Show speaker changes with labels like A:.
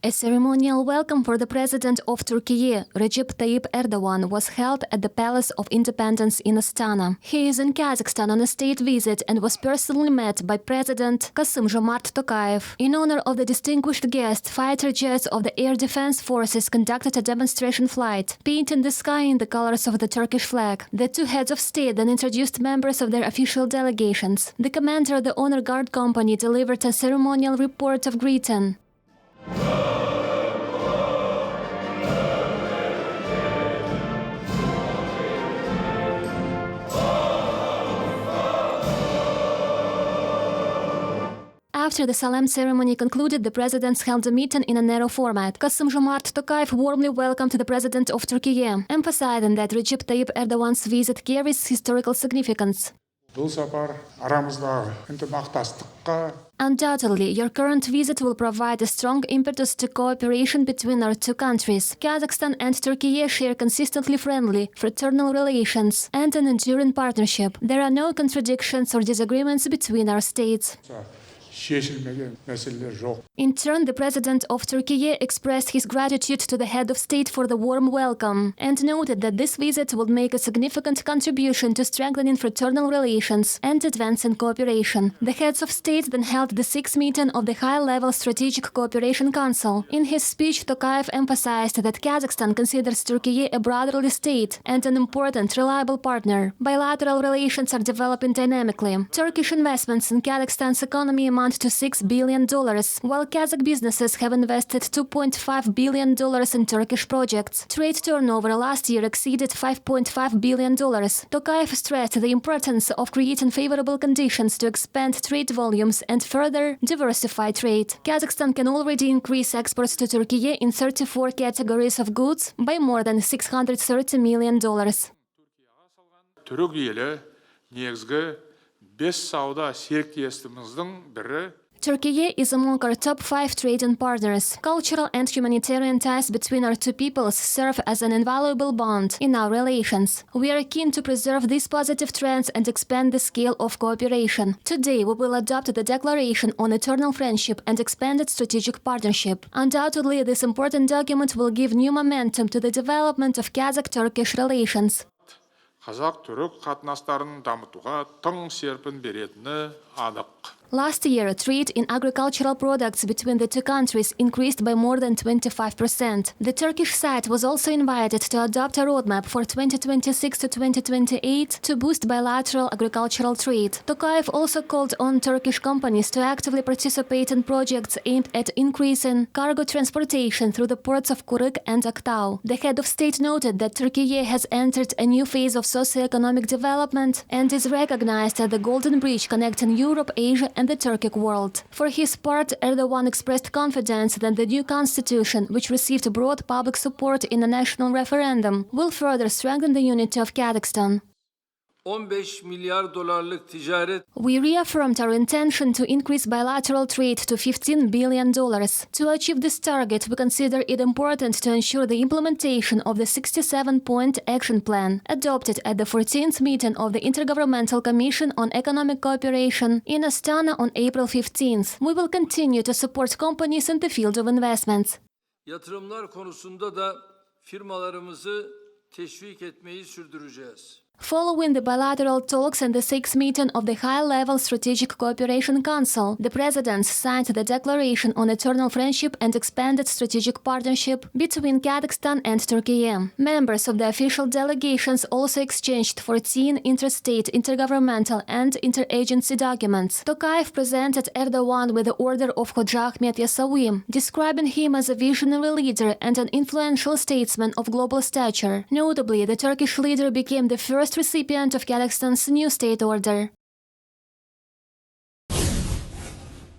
A: A ceremonial welcome for the President of Türkiye, Recep Tayyip Erdoğan, was held at the Palace of Independence in Astana. He is in Kazakhstan on a state visit and was personally met by President Kassym-Jomart Tokayev. In honor of the distinguished guest, fighter jets of the Air Defense Forces conducted a demonstration flight, painting the sky in the colors of the Turkish flag. The two heads of state then introduced members of their official delegations. The commander of the Honor Guard Company delivered a ceremonial report of greeting. After the solemn ceremony concluded, the presidents held a meeting in a narrow format. Kassym-Jomart Tokayev warmly welcomed the President of Türkiye, emphasizing that Recep Tayyip Erdoğan's visit carries historical significance. Undoubtedly, your current visit will provide a strong impetus to cooperation between our two countries. Kazakhstan and Türkiye share consistently friendly, fraternal relations and an enduring partnership. There are no contradictions or disagreements between our states. In turn, the President of Türkiye expressed his gratitude to the head of state for the warm welcome and noted that this visit will make a significant contribution to strengthening fraternal relations and advancing cooperation. The heads of state then held the sixth meeting of the High-Level Strategic Cooperation Council. In his speech, Tokayev emphasized that Kazakhstan considers Türkiye a brotherly state and an important, reliable partner. Bilateral relations are developing dynamically. Turkish investments in Kazakhstan's economy amount to $6 billion, while Kazakh businesses have invested $2.5 billion in Turkish projects. Trade turnover last year exceeded $5.5 billion. Tokayev stressed the importance of creating favorable conditions to expand trade volumes and further diversify trade. Kazakhstan can already increase exports to Turkey in 34 categories of goods by more than $630 million. Türkiye is among our top 5 trading partners. Cultural and humanitarian ties between our two peoples serve as an invaluable bond in our relations. We are keen to preserve these positive trends and expand the scale of cooperation. Today, we will adopt the Declaration on Eternal Friendship and Expanded Strategic Partnership. Undoubtedly, this important document will give new momentum to the development of Kazakh-Turkish relations.
B: Kazakh-Türk қатынастарын дамытуға тың серпін беретіні анық.
A: Last year, trade in agricultural products between the two countries increased by more than 25%. The Turkish side was also invited to adopt a roadmap for 2026 to 2028 to boost bilateral agricultural trade. Tokayev also called on Turkish companies to actively participate in projects aimed at increasing cargo transportation through the ports of Kuruk and Aktau. The head of state noted that Türkiye has entered a new phase of socio-economic development and is recognized as the golden bridge connecting Europe, Asia, and the Turkic world. For his part, Erdoğan expressed confidence that the new constitution, which received broad public support in a national referendum, will further strengthen the unity of Kazakhstan.
C: $15 milyar
A: We reaffirmed our intention to increase bilateral trade to $15 billion. To achieve this target, we consider it important to ensure the implementation of the 67-point action plan, adopted at the 14th meeting of the Intergovernmental Commission on Economic Cooperation in Astana on April 15th. We will continue to support companies in the field of investments.
C: Yatırımlar konusunda da firmalarımızı teşvik etmeyi sürdüreceğiz.
A: Following the bilateral talks and the sixth meeting of the High-Level Strategic Cooperation Council, the presidents signed the Declaration on Eternal Friendship and Expanded Strategic Partnership between Kazakhstan and Türkiye. Members of the official delegations also exchanged 14 interstate, intergovernmental and interagency documents. Tokayev presented Erdoğan with the Order of Hoca Ahmet Yasawi, describing him as a visionary leader and an influential statesman of global stature. Notably, the Turkish leader became the first recipient of Kazakhstan's new state order.